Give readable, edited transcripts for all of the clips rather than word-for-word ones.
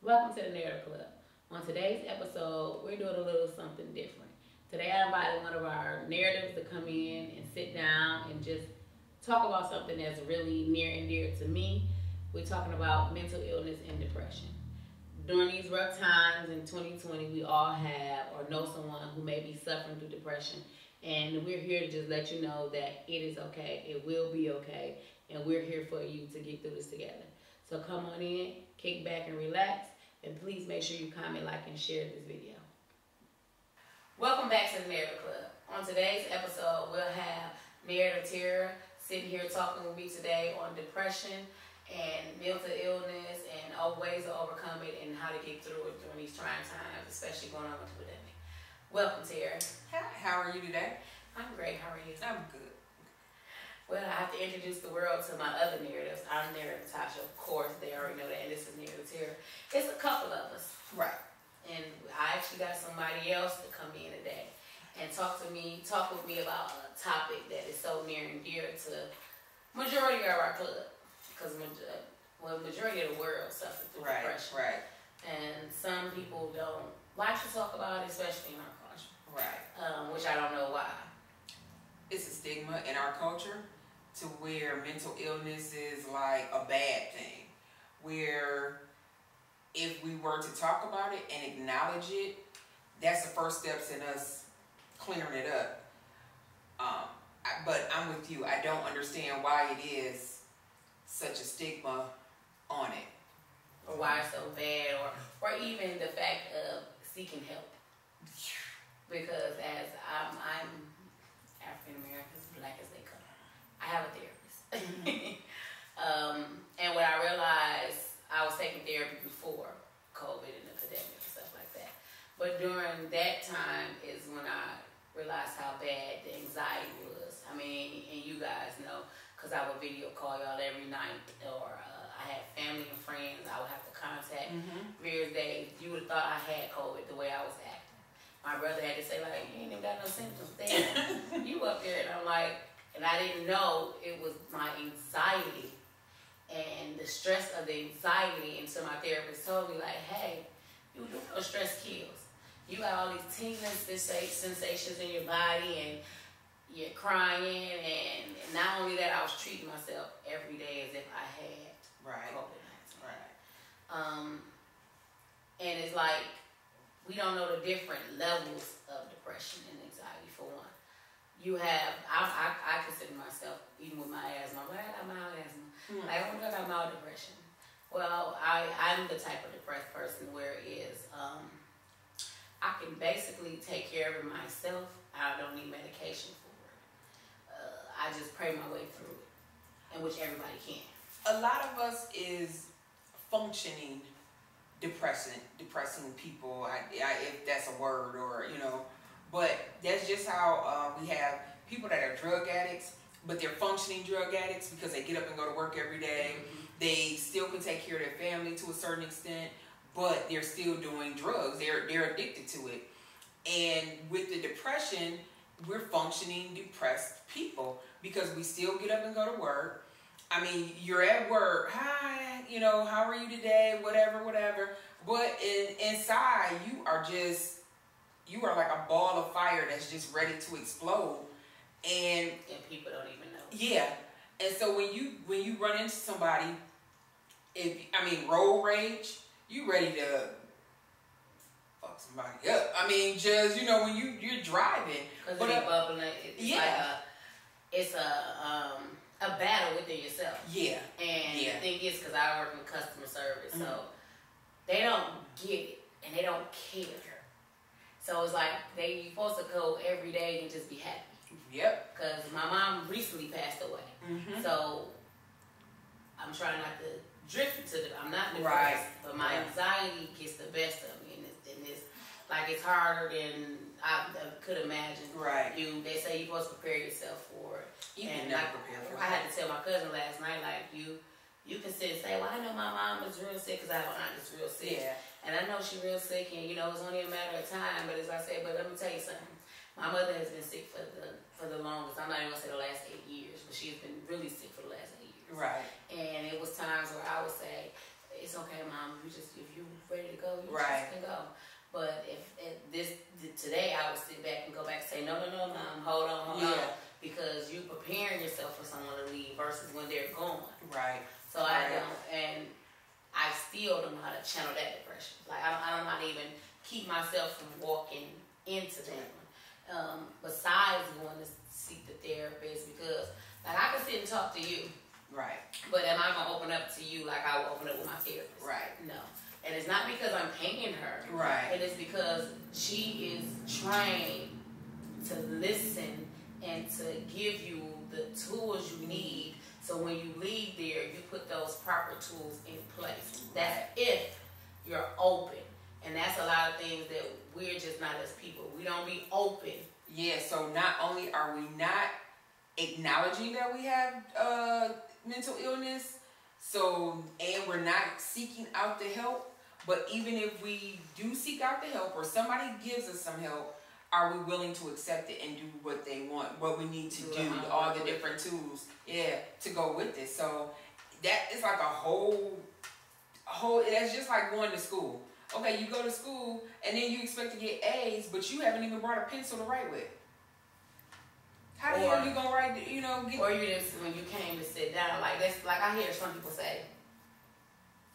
Welcome to the Narrative Club. On today's episode, we're doing a little something different. Today I invited one of our narratives to come in and sit down and just talk about something that's really near and dear to me. We're talking about mental illness and depression. During these rough times in 2020, we all have or know someone who may be suffering through depression. And we're here to just let you know that it is okay, it will be okay, and we're here for you to get through this together. So come on in, kick back and relax, and please make sure you comment, like, and share this video. Welcome back to the Narrative Club. On today's episode, we'll have narrative Tera sitting here talking with me today on depression and mental illness and ways to overcome it and how to get through it during these trying times, especially going on with the pandemic. Welcome, Tera. Hi, how are you today? I'm great. How are you? I'm good. Well, I have to introduce the world to my other narratives. I'm narrative Tasha, of course. They already know that. And this is narrative Tera. It's a couple of us. Right. And I actually got somebody else to come in today and talk with me about a topic that is so near and dear to majority of our club. Because majority of the world suffers through depression. Right. And some people don't like to talk about it, especially in our culture. Right. Which I don't know why. It's a stigma in our culture to where mental illness is like a bad thing. Where if we were to talk about it and acknowledge it, that's the first steps in us clearing it up. But I'm with you. I don't understand why it is such a stigma on it. Or why it's so bad, or even the fact of seeking help. Because as I'm African American, as black as they come, I have a therapist. And what I realized, I was taking therapy before COVID and the pandemic and stuff like that. But during that time is when I realized how bad the anxiety was. I mean, and you guys know, because I would video call y'all every night, or I had family and friends I would have to contact various days. You would have thought I had COVID the way I was acting. My brother had to say, like, you ain't even got no symptoms. Damn, you up there. And I'm like, and I didn't know it was my anxiety and the stress of the anxiety until my therapist told me, like, hey, you do know stress kills. You got all these tingling sensations in your body and you're crying. And not only that, I was treating myself every day as if I had COVID-19. Right. And it's like, we don't know the different levels of depression and anxiety, for one. You have, I consider myself, even with my asthma, I got mild asthma. Like, I got mild depression. Well, I'm the type of depressed person where it is, I can basically take care of it myself. I don't need medication for it. I just pray my way through it, and which everybody can. A lot of us is functioning depressing people, if that's a word, or but that's just how we have people that are drug addicts, but they're functioning drug addicts because they get up and go to work every day. They still can take care of their family to a certain extent, but they're still doing drugs. They're addicted to it. And with the depression, we're functioning depressed people because we still get up and go to work. I mean, you're at work, hi, how are you today, whatever. But inside, you are like a ball of fire that's just ready to explode. And people don't even know. Yeah. And so when you run into somebody, road rage, you ready to fuck somebody up. I mean, just, when you're driving. Because it's bubbling. It's a battle within yourself. Yeah. And the thing is, because I work in customer service, so they don't get it and they don't care. So it's like you're supposed to go every day and just be happy. Yep. Because my mom recently passed away. So I'm trying not to drift into I'm not depressed, but my anxiety gets the best of me. And it's like it's harder than I could imagine. Right. They say you're supposed to prepare yourself for it. You can never prepare for it. I had to tell my cousin last night, like, you can sit and say, well, I know my mom is real sick because I have an aunt that's real sick. Yeah. And I know she's real sick and, it's only a matter of time. But as I said, but let me tell you something. My mother has been sick for the longest. I'm not even going to say the last 8 years, but she's been really sick for the last 8 years. Right. And it was times where I would say, it's okay, Mom. If you're ready But if today I would sit back and go back and say, no, mom, hold on, because you preparing yourself for someone to leave versus when they're gone. Right. So I don't, and I still don't know how to channel that depression. Like I don't know how to even keep myself from walking into that one. Besides going to seek the therapist, because like I can sit and talk to you. Right. But am I gonna open up to you like I would open up with my therapist? Right. No. And it's not because I'm paying her. Right. It is because she is trained to listen and to give you the tools you need. So when you leave there, you put those proper tools in place. That's if you're open. And that's a lot of things that we're just not as people. We don't be open. Yeah, so not only are we not acknowledging that we have mental illness, and we're not seeking out the help, but even if we do seek out the help or somebody gives us some help, are we willing to accept it and do what they want, what we need to do, all the different tools, to go with it. So that is like a whole, that's just like going to school. Okay, you go to school and then you expect to get A's, but you haven't even brought a pencil to write with. How the hell are you gonna write? Or you just when you came to sit down, like I hear some people say,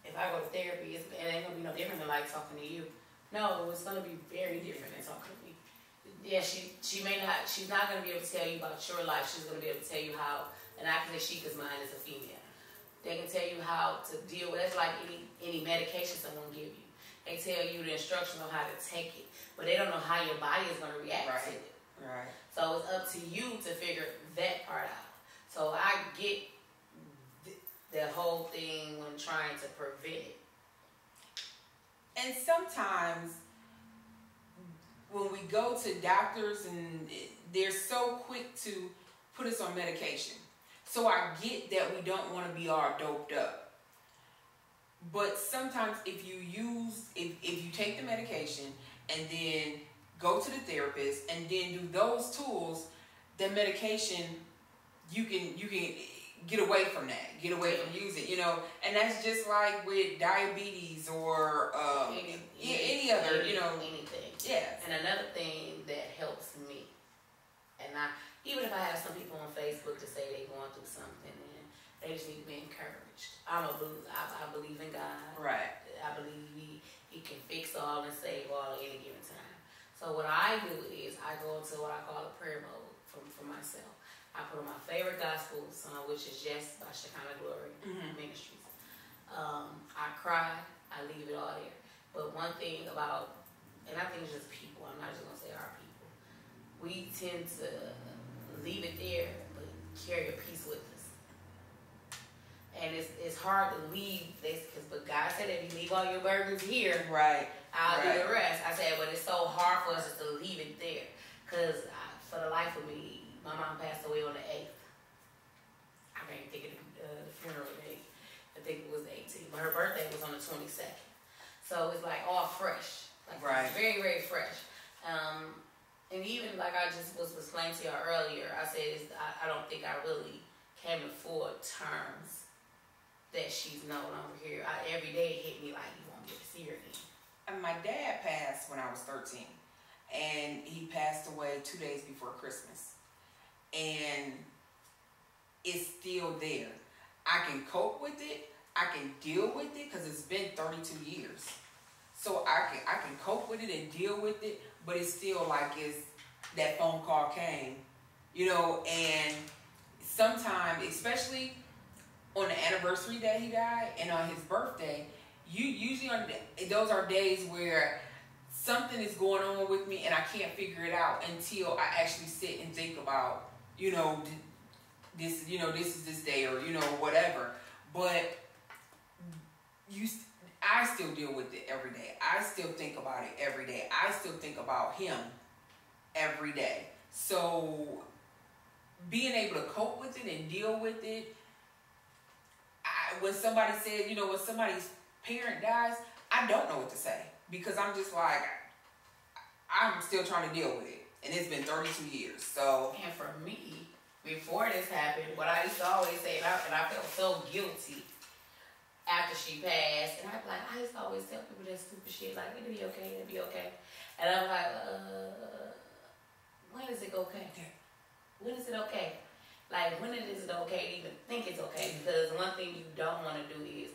if I go to therapy, it ain't gonna be no different than like talking to you. No, it's gonna be very different than talking to me. Yeah, she's not gonna be able to tell you about your life. She's gonna be able to tell you how, and I can say she, because mine is a female. They can tell you how to deal with it. It's like any medication someone give you. They tell you the instructions on how to take it, but they don't know how your body is gonna react to it. Right. So it's up to you to figure that part out. So I get the whole thing when trying to prevent it. And sometimes when we go to doctors and they're so quick to put us on medication. So I get that we don't want to be all doped up. But sometimes if you take the medication and then go to the therapist and then do those tools, the medication, you can get away from that, get away from using, and that's just like with diabetes or any other, anything. Yeah. And another thing that helps me, and even if I have some people on Facebook to say they're going through something and they just need to be encouraged. I believe in God. Right. I believe He can fix all and save all at any given time. So what I do is I go into what I call a prayer mode for myself. I put on my favorite gospel song, which is Yes by Shekinah Glory Ministries. I cry. I leave it all there. But one thing about, and I think it's just people, I'm not just going to say our people, we tend to leave it there, but carry a piece with us. And it's hard to leave this, but God said if you leave all your burdens here, right, I'll do the rest. I said, but it's so hard for us just to leave it there. Because for the life of me, my mom passed away on the 8th. I can't think of the funeral date. I think it was the 18th. But her birthday was on the 22nd. So it's like all fresh. Like right. Very, very fresh. And even like I just was explaining to y'all earlier, I said I don't think I really came to full terms that she's no longer here. Every day it hit me like, you won't be able to see her again. And my dad passed when I was 13. And he passed away 2 days before Christmas. And it's still there. I can cope with it. I can deal with it because it's been 32 years. So I can cope with it and deal with it, but it's still like that phone call came, and sometimes, especially on the anniversary that he died and on his birthday, usually those are days where something is going on with me and I can't figure it out until I actually sit and think about, this is this day or, whatever. But I still deal with it every day. I still think about it every day. I still think about him every day. So being able to cope with it and deal with it, when somebody said, when somebody's parent dies, I don't know what to say because I'm just like, I'm still trying to deal with it. And it's been 32 years. So. And for me, before this happened, what I used to always say, and I felt so guilty after she passed, and I'd be like, I used to always tell people this, stupid shit like, it'll be okay. And I'm like, when is it okay? When is it okay? Like, when is it okay to even think it's okay? Because one thing you don't want to do is,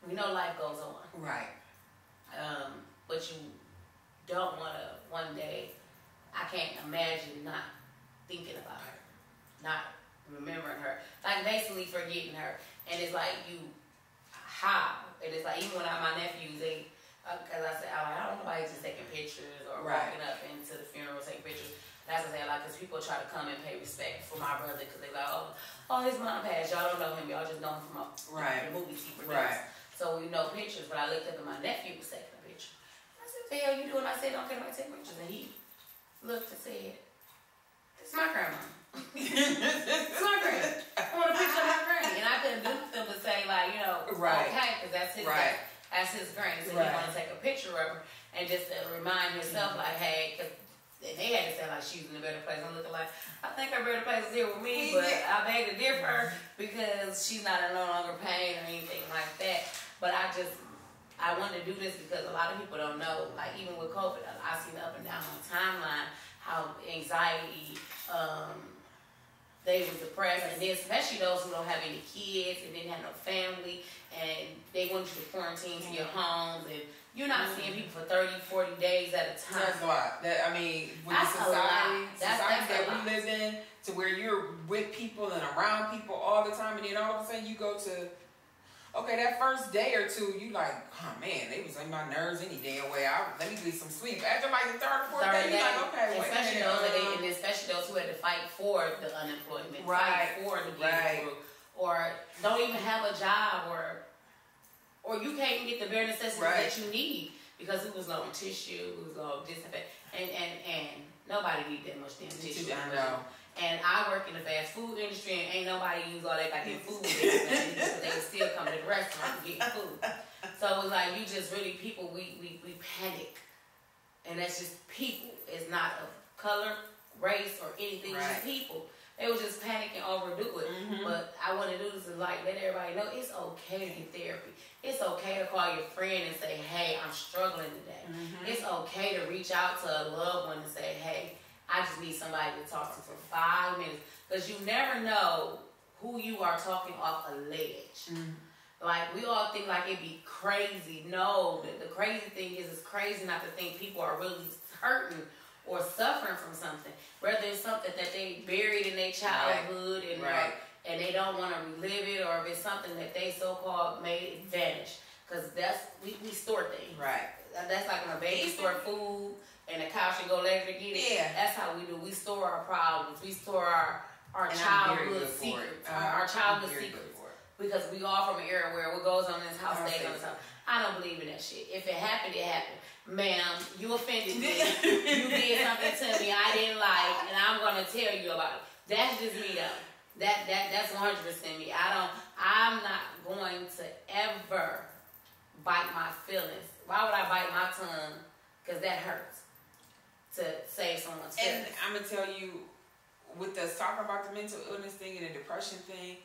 we know life goes on. Right. But you don't want to, one day, I can't imagine not thinking about her, not remembering her, like basically forgetting her. And it's like, how? And it's like, even when my nephews, they, because I said, I don't know nobody just taking pictures or walking up into the funeral taking pictures. That's what I say, like, because people try to come and pay respect for my brother because they're like, oh, his mom passed. Y'all don't know him. Y'all just know him from the movies he produced. Right. So we know pictures. But I looked up and my nephew was taking a picture. I said, what the hell you doing? I said, don't care about taking pictures. And he looked and said, this is my grandma. It's my granny. I want a picture of my granny. And I couldn't do them to say, like, okay, because that's his that's his granny. So he want to take a picture of her and just to remind himself, like, hey, because they had to say, like, she's in a better place. I'm looking like, I think her better place is here with me, but I beg to differ because she's not in no longer pain or anything like that. But I wanted to do this because a lot of people don't know, like, even with COVID, I seen up and down my timeline how anxiety, they was depressed, and then especially those who don't have any kids and didn't have no family, and they want you to quarantine to your homes, and you're not seeing people for 30, 40 days at a time. That's a lot. With the society that we live in, to where you're with people and around people all the time, and then all of a sudden you go to, that first day or two, you like, oh man, they was on my nerves any damn way. Let me get some sleep. After like the third or fourth day, you're like, okay, especially those who had to fight for the unemployment, fight for the gig group, or don't even have a job, or you can't even get the bare necessities that you need because it was low on tissue, it was low on disinfectant, and nobody need that much damn tissue. I know. And I work in the fast food industry, and ain't nobody use all that goddamn food because they would still come to the restaurant and get food. So it was like, you just really, people, we panic. And that's just people. It's not of color, race, or anything, it's just people. They would just panic and overdo it. Mm-hmm. But I want to do this is like, let everybody know it's okay to get therapy. It's okay to call your friend and say, hey, I'm struggling today. Mm-hmm. It's okay to reach out to a loved one and say, hey, I just need somebody to talk to for 5 minutes. Because you never know who you are talking off a ledge. Mm-hmm. Like, we all think like it'd be crazy. No, the crazy thing is, it's crazy not to think people are really hurting or suffering from something. Whether it's something that they buried in their childhood and they don't want to relive it, or if it's something that they so-called made it vanish. Because we store things. Right. That's like when a baby store food and the cow should go later to get it. Yeah. That's how we do. We store our problems. We store our childhood secrets. Our childhood secrets. Because we all from an era where what goes on in this house stays on this house. I don't believe in that shit. If it happened, it happened. Ma'am, you offended me. You did something to me I didn't like, and I'm gonna tell you about it. That's just me though. That's 100% me. I'm not going to ever bite my feelings. Why would I bite my tongue? Because that hurts. To save someone's feelings. And I'm gonna tell you, with us talking about the mental illness thing and the depression thing,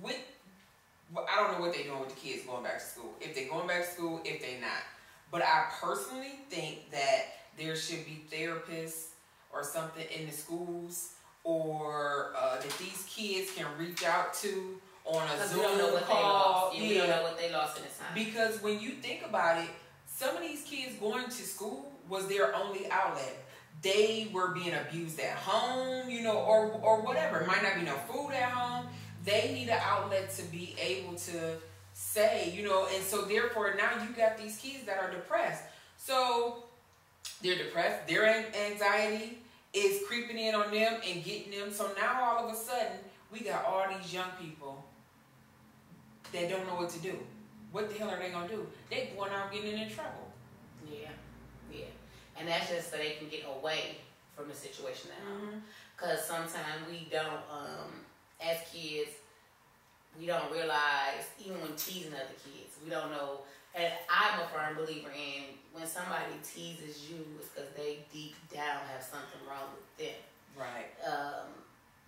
I don't know what they're doing with the kids going back to school. If they're going back to school, if they're not. But I personally think that there should be therapists or something in the schools, or that these kids can reach out to on a Zoom call. We don't know what they lost in this time. Because when you think about it, some of these kids going to school was their only outlet. They were being abused at home, or whatever. It might not be no food at home. They need an outlet to be able to say, and so therefore now you got these kids that are depressed. So they're depressed. Their anxiety is creeping in on them and getting them. So now all of a sudden we got all these young people that don't know what to do. What the hell are they going to do? They're going out getting in trouble. Yeah. And that's just so they can get away from the situation at home. Because sometimes we don't, as kids, we don't realize, even when teasing other kids, we don't know. And I'm a firm believer in when somebody teases you, it's because they deep down have something wrong with them. Right.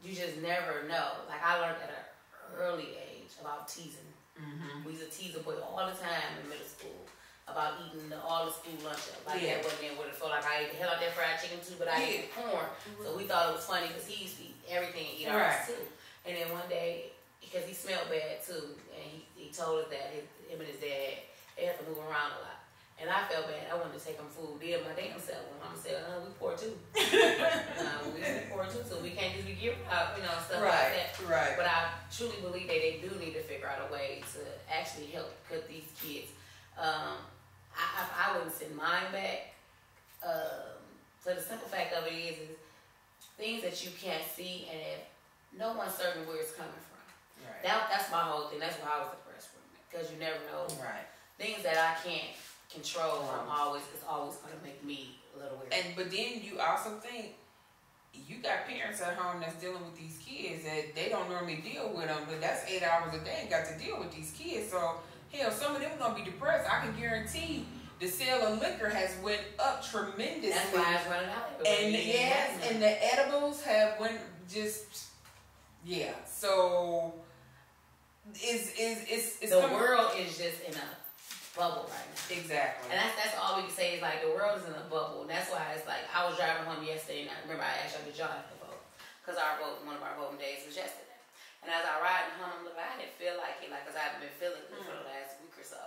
You just never know. Like, I learned at an early age about teasing We used to tease a boy all the time in middle school about eating all the school lunch up. Like that wasn't it would have felt like I ate the hell out that fried chicken too, but I ate the corn. So we thought it was funny because he used to eat everything and eat ours too. And then one day, because he smelled bad too, and he told us that him and his dad, they had to move around a lot. And I felt bad. I wanted to take him food. Did my damn self. And Mama said, we poor too. We poor too, so we can't just be giving out, stuff like that. Right. But I truly believe that they do need to figure out a way to actually help cut these kids. I wouldn't send mine back. So the simple fact of it is things that you can't see, and if no one's certain where it's coming from. Right. That's my whole thing. That's why I was depressed from it, because you never know. Right. Things that I can't control. It's always gonna make me a little weird. But then you also think you got parents at home that's dealing with these kids that they don't normally deal with them, but that's 8 hours a day and got to deal with these kids. So hell, some of them gonna be depressed. I can guarantee the sale of liquor has went up tremendously. That's why it's running out. And the edibles have went So it's the world is just in a bubble right now. Exactly. And that's all we can say is like the world is in a bubble. And that's why it's like I was driving home yesterday, and I remember I asked y'all did y'all have to vote, because one of our voting days was yesterday. And as I ride home, I'm like, I didn't feel like it, like, because I haven't been feeling good for the last week or so.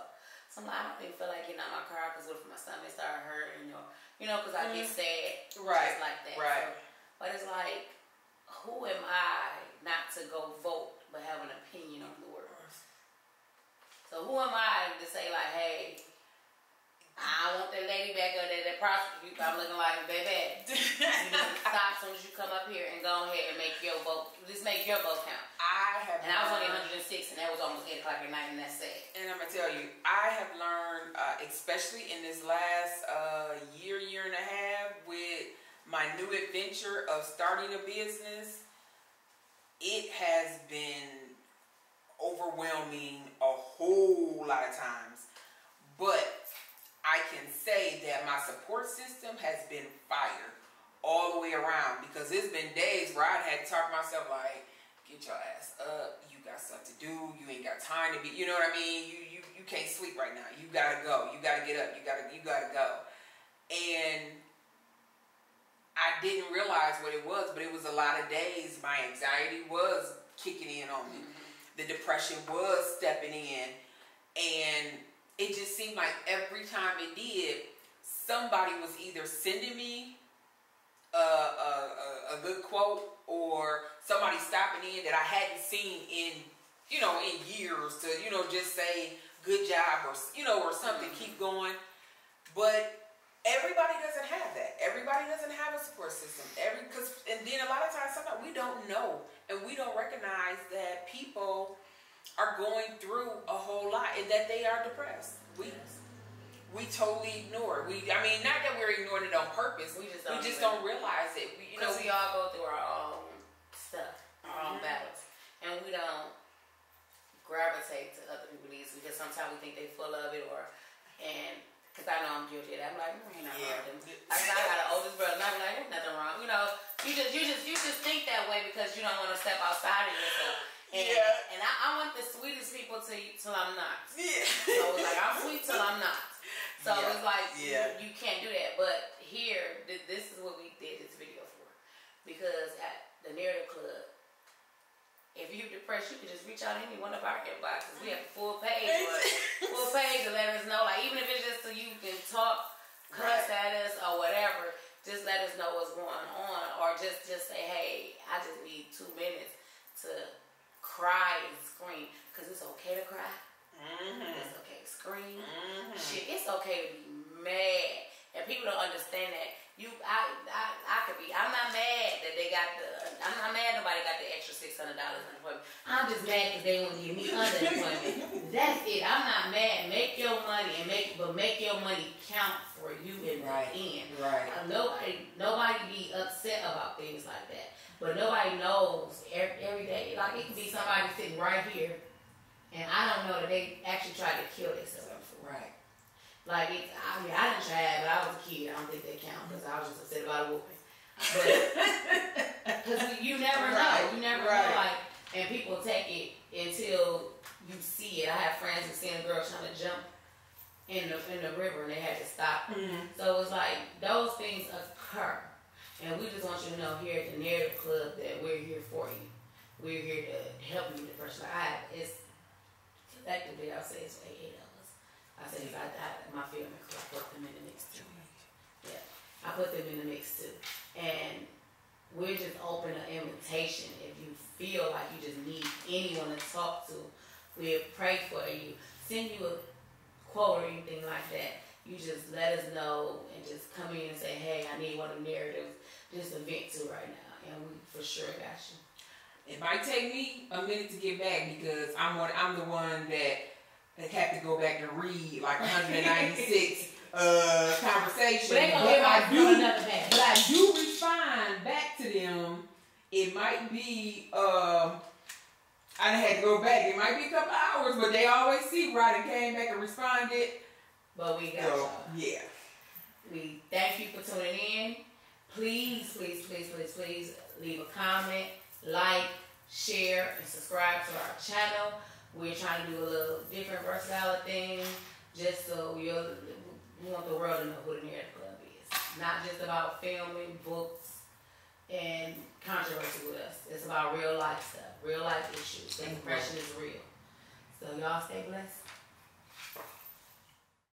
So I'm like, I don't even feel like getting out my car because what if my stomach started hurting, because I get sad, just like that. Right. So, but it's like, who am I not to go vote but have an opinion on the world? So who am I to say like, hey, I want that lady back there that prostitute. I'm looking like, baby, you need to stop as soon as you come up here and go ahead and make your vote. Just make your vote count. I was only 106, and that was almost 8 o'clock at night, and that's sad. And I'm gonna tell you, I have learned, especially in this last year and a half, with my new adventure of starting a business, it has been overwhelming a whole lot of times, but I can say that my support system has been fire all the way around, because it's been days where I had to talk to myself like, get your ass up, you got stuff to do, you ain't got time to be, you know what I mean, you can't sleep right now, you gotta go, you gotta get up, you gotta go. And I didn't realize what it was, but it was a lot of days my anxiety was kicking in on me. The depression was stepping in, and it just seemed like every time it did, somebody was either sending me a good quote, or somebody stopping in that I hadn't seen in years to, just say good job, or, or something, keep going. But everybody doesn't have that. Everybody doesn't have a support system. And then a lot of times, sometimes we don't know, and we don't recognize that people are going through a whole lot and that they are depressed. We totally ignore it. Not that we're ignoring it on purpose. We just don't realize it. We all go through our own stuff, our own battles, and we don't gravitate to other people's needs because sometimes we think they're full of it, because I know I'm guilty of that. I'm like, ain't nothing wrong with them. I got an oldest brother, and I'm like, there's nothing wrong. You just think that way because you don't want to step outside of yourself. And I want the sweetest people till I'm not. Yeah. So it's like, I'm sweet till I'm not. So it's like, you can't do that. But here, this is what we did this video for. Because at the Narrative Club, if you're depressed, you can just reach out to any one of our inboxes. We have a full page to let us know. Like, even if it's just so you can talk, cuss at us, or whatever, just let us know what's going on. Or just say, hey, I just need 2 minutes to cry and scream, because it's okay to cry. It's okay to scream. Shit, it's okay to be mad, and people don't understand that. I could be. I'm not mad that they got I'm not mad nobody got the extra $600 unemployment. I'm just mad because they won't give me unemployment. That's it. I'm not mad. Make your money but make your money count for you in the end. Right. Nobody be upset about things like that. But nobody knows every day. Like, it can be somebody sitting right here, and I don't know that they actually tried to kill themselves. Right. Like, I didn't try it, but I was a kid. I don't think they count because I was just upset about a whooping. But, because you never know. You never know. Like, and people take it until you see it. I have friends who seen a girl trying to jump in the river and they had to stop. Mm-hmm. So it's like those things occur. And we just want you to know here at the Narrative Club that we're here for you. We're here to help you depression. It's collectively, I'll say it's 8 of us. I say my family, I put them in the mix too. Yeah, I put them in the mix too. And we're just open an invitation. If you feel like you just need anyone to talk to, we'll pray for you. Send you a quote or anything like that. You just let us know and just come in and say, hey, I need one of the narratives just to vent to right now. And we for sure got you. It might take me a minute to get back because I'm the one that had to go back and read like 196 conversations. But I do respond back to them. It might be I had to go back. It might be a couple hours, but they always see right and came back and responded. But we got y'all. Yeah. We thank you for tuning in. Please leave a comment, like, share, and subscribe to our channel. We're trying to do a little different versatile thing just so we want the world to know who the Narrative Club is. Not just about filming, books, and controversy with us. It's about real life stuff, real life issues. The depression is real. So y'all stay blessed.